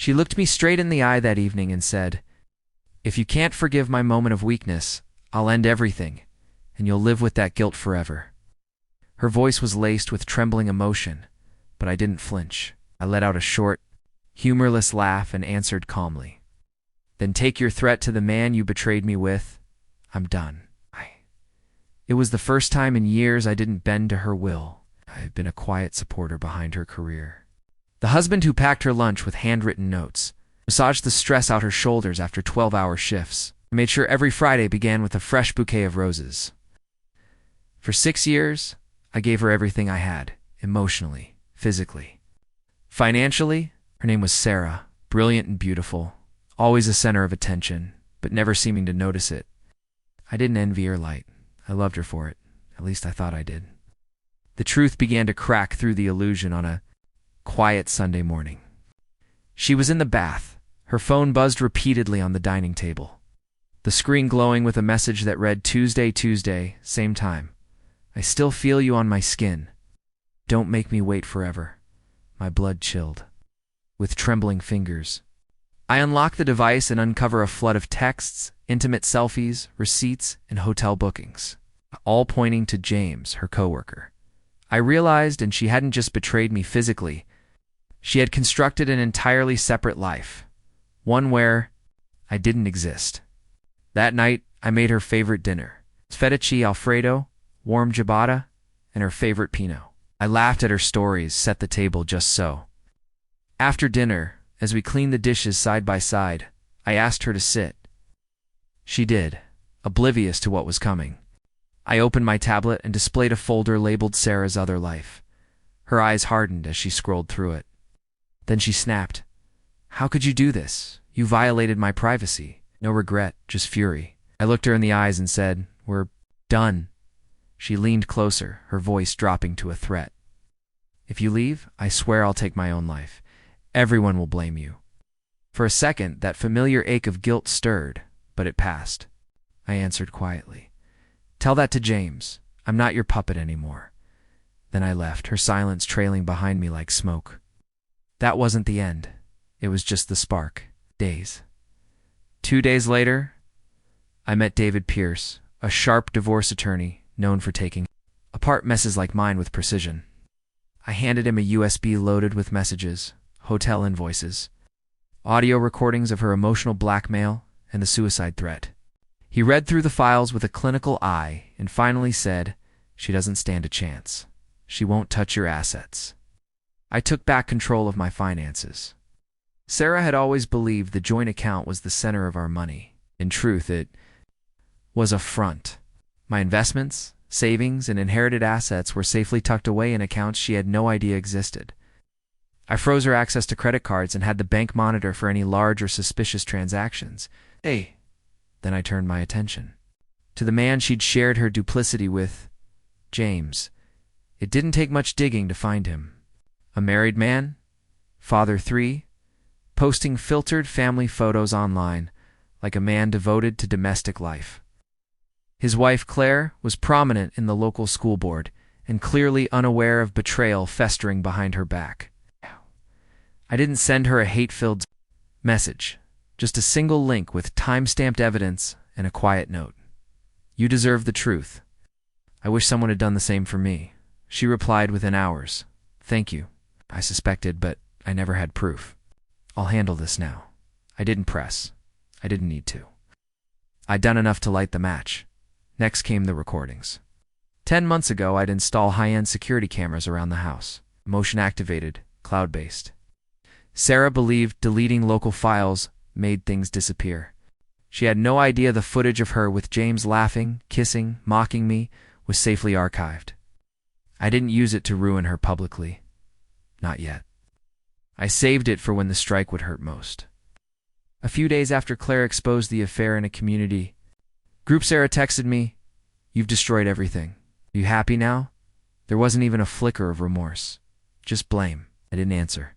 She looked me straight in the eye that evening and said, "If you can't forgive my moment of weakness, I'll end everything, and you'll live with that guilt forever." Her voice was laced with trembling emotion, but I didn't flinch. I let out a short, humorless laugh and answered calmly, "Then take your threat to the man you betrayed me with. I'm done." It was the first time in years I didn't bend to her will. I had been a quiet supporter behind her career. The husband who packed her lunch with handwritten notes, massaged the stress out her shoulders after 12-hour shifts, and made sure every Friday began with a fresh bouquet of roses. For 6 years, I gave her everything I had, emotionally, physically. Financially, her name was Sarah, brilliant and beautiful, always a center of attention, but never seeming to notice it. I didn't envy her light. I loved her for it. At least I thought I did. The truth began to crack through the illusion on a quiet Sunday morning. She was in the bath. Her phone buzzed repeatedly on the dining table, the screen glowing with a message that read, Tuesday, same time. I still feel you on my skin. Don't make me wait forever." My blood chilled. With trembling fingers, I unlock the device and uncover a flood of texts, intimate selfies, receipts, and hotel bookings, all pointing to James, her coworker. I realized, and she hadn't just betrayed me physically, she had constructed an entirely separate life, one where I didn't exist. That night, I made her favorite dinner, fettuccine alfredo, warm ciabatta, and her favorite Pinot. I laughed at her stories, set the table just so. After dinner, as we cleaned the dishes side by side, I asked her to sit. She did, oblivious to what was coming. I opened my tablet and displayed a folder labeled Sarah's Other Life. Her eyes hardened as she scrolled through it. Then she snapped, "How could you do this? You violated my privacy." No regret, just fury. I looked her in the eyes and said, "We're done." She leaned closer, her voice dropping to a threat. "If you leave, I swear I'll take my own life. Everyone will blame you." For a second, that familiar ache of guilt stirred, but it passed. I answered quietly, "Tell that to James. I'm not your puppet anymore." Then I left, her silence trailing behind me like smoke. That wasn't the end. It was just the spark. Days. 2 days later, I met David Pierce, a sharp divorce attorney known for taking apart messes like mine with precision. I handed him a USB loaded with messages, hotel invoices, audio recordings of her emotional blackmail, and the suicide threat. He read through the files with a clinical eye and finally said, "She doesn't stand a chance. She won't touch your assets." I took back control of my finances. Sarah had always believed the joint account was the center of our money. In truth, it was a front. My investments, savings, and inherited assets were safely tucked away in accounts she had no idea existed. I froze her access to credit cards and had the bank monitor for any large or suspicious transactions. Hey, then I turned my attention to the man she'd shared her duplicity with, James. It didn't take much digging to find him. A married man, father 3, posting filtered family photos online like a man devoted to domestic life. His wife, Claire, was prominent in the local school board and clearly unaware of betrayal festering behind her back. I didn't send her a hate-filled message, just a single link with time-stamped evidence and a quiet note. "You deserve the truth. I wish someone had done the same for me." She replied within hours, "Thank you. I suspected, but I never had proof. I'll handle this now." I didn't press. I didn't need to. I'd done enough to light the match. Next came the recordings. 10 months ago, I'd install high-end security cameras around the house, motion-activated, cloud-based. Sarah believed deleting local files made things disappear. She had no idea the footage of her with James laughing, kissing, mocking me was safely archived. I didn't use it to ruin her publicly. Not yet. I saved it for when the strike would hurt most. A few days after Claire exposed the affair in a community group, Sarah texted me, "You've destroyed everything. Are you happy now?" There wasn't even a flicker of remorse. Just blame. I didn't answer.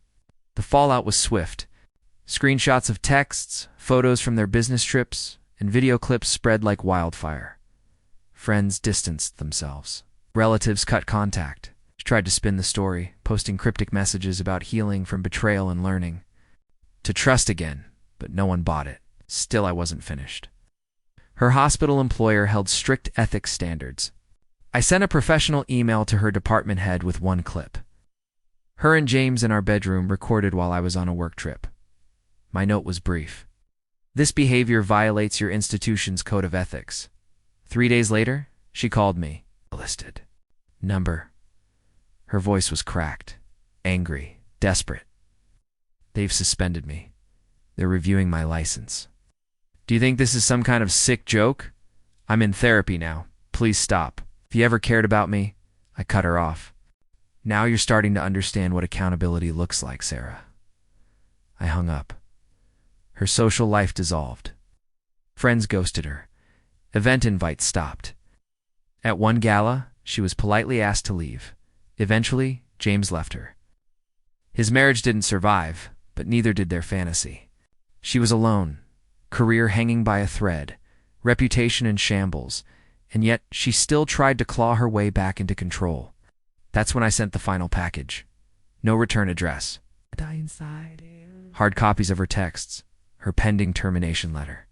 The fallout was swift. Screenshots of texts, photos from their business trips, and video clips spread like wildfire. Friends distanced themselves. Relatives cut contact. She tried to spin the story, posting cryptic messages about healing from betrayal and learning. to trust again, but no one bought it. Still, I wasn't finished. Her hospital employer held strict ethics standards. I sent a professional email to her department head with one clip. Her and James in our bedroom recorded while I was on a work trip. My note was brief. This behavior violates your institution's code of ethics. 3 days later, she called me. Listed. Number. Her voice was cracked, angry, desperate. They've suspended me. They're reviewing my license. Do you think this is some kind of sick joke? I'm in therapy now. Please stop. If you ever cared about me, I cut her off. Now you're starting to understand what accountability looks like, Sarah. I hung up. Her social life dissolved. Friends ghosted her. Event invites stopped. At one gala, she was politely asked to leave. Eventually, James left her. His marriage didn't survive, but neither did their fantasy. She was alone, career hanging by a thread, reputation in shambles, and yet she still tried to claw her way back into control. That's when I sent the final package. No return address. Hard copies of her texts, her pending termination letter.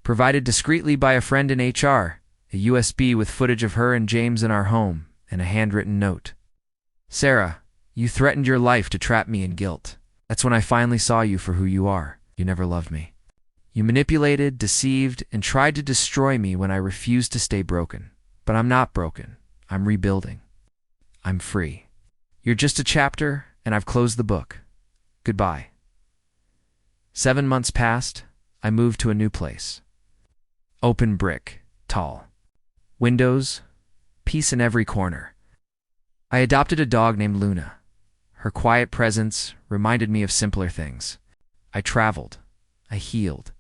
Provided discreetly by a friend in HR, a USB with footage of her and James in our home, and a handwritten note. Sarah, you threatened your life to trap me in guilt. That's when I finally saw you for who you are. You never loved me. You manipulated, deceived, and tried to destroy me when I refused to stay broken. But I'm not broken. I'm rebuilding. I'm free. You're just a chapter, and I've closed the book. Goodbye. 7 months passed. I moved to a new place. Open brick, tall. Windows, peace in every corner. I adopted a dog named Luna. Her quiet presence reminded me of simpler things. I traveled. I healed.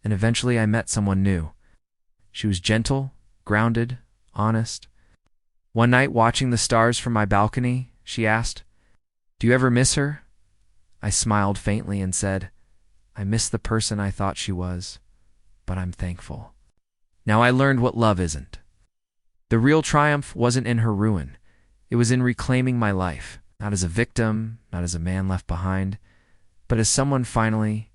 And eventually I met someone new. She was gentle, grounded, honest. One night, watching the stars from my balcony, she asked, "Do you ever miss her?" I smiled faintly and said, "I miss the person I thought she was, but I'm thankful." Now I learned what love isn't. The real triumph wasn't in her ruin. It was in reclaiming my life, not as a victim, not as a man left behind, but as someone finally